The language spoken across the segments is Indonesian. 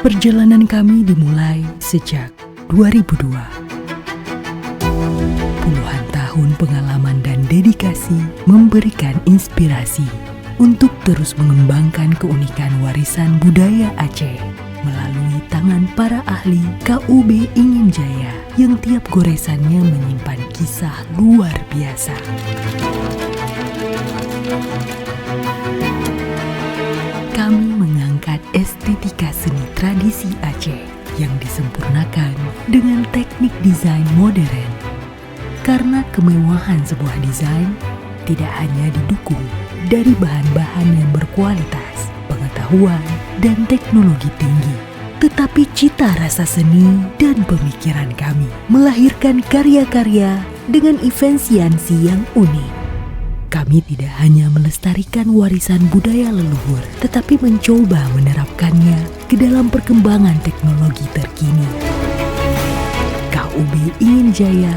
Perjalanan kami dimulai sejak 2002. Puluhan tahun pengalaman dan dedikasi memberikan inspirasi untuk terus mengembangkan keunikan warisan budaya Aceh melalui tangan para ahli KUB Ingin Jaya yang tiap goresannya menyimpan kisah luar biasa. Kami mengangkat estetika seni tradisi Aceh yang disempurnakan dengan teknik desain modern. Karena kemewahan sebuah desain tidak hanya didukung dari bahan-bahan yang berkualitas, pengetahuan, dan teknologi tinggi, tetapi cita rasa seni dan pemikiran kami melahirkan karya-karya dengan esensiansi yang unik. Kami tidak hanya melestarikan warisan budaya leluhur, tetapi mencoba menerapkannya ke dalam perkembangan teknologi terkini. KUB Ingin Jaya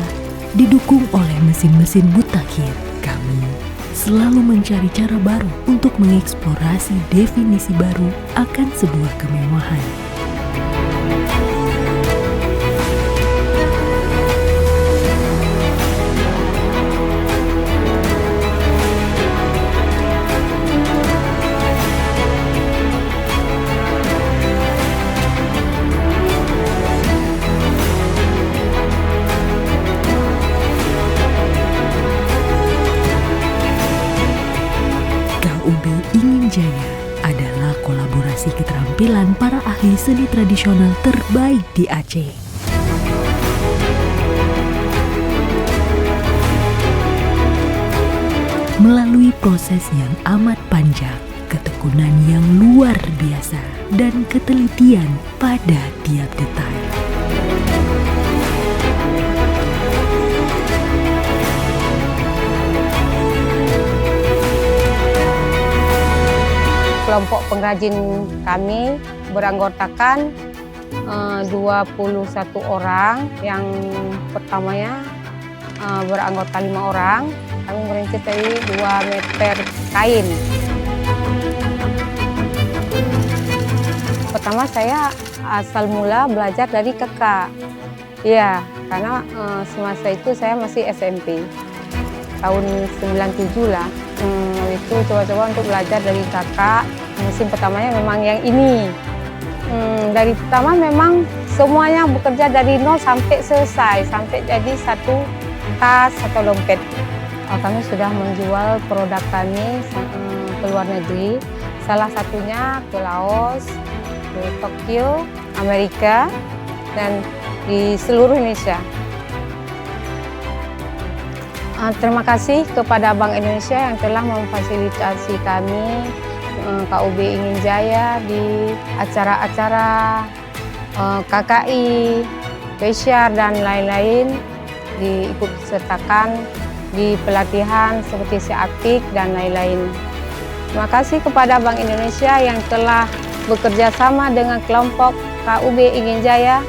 didukung oleh mesin-mesin mutakhir. Kami selalu mencari cara baru untuk mengeksplorasi definisi baru akan sebuah kemewahan. KUB Ingin Jaya adalah kolaborasi keterampilan para ahli seni tradisional terbaik di Aceh. Melalui proses yang amat panjang, ketekunan yang luar biasa, dan ketelitian pada tiap detail. Kelompok pengrajin kami beranggotakan 21 orang. Yang pertamanya beranggota 5 orang. Kami merintis dari 2 meter kain. Pertama saya asal mula belajar dari kakak. Iya, karena semasa itu saya masih SMP. Tahun 97 lah. Itu coba-coba untuk belajar dari kakak. Mesin pertamanya memang yang ini. Dari pertama memang semuanya bekerja dari nol sampai selesai, sampai jadi satu tas atau dompet. Kami sudah menjual produk kami ke luar negeri. Salah satunya ke Laos, ke Tokyo, Amerika, dan di seluruh Indonesia. Terima kasih kepada Bank Indonesia yang telah memfasilitasi kami KUB Ingin Jaya di acara-acara KKI, Pesyar, dan lain-lain, diikut sertakan di pelatihan seperti SEAPIK dan lain-lain. Terima kasih kepada Bank Indonesia yang telah bekerja sama dengan kelompok KUB Ingin Jaya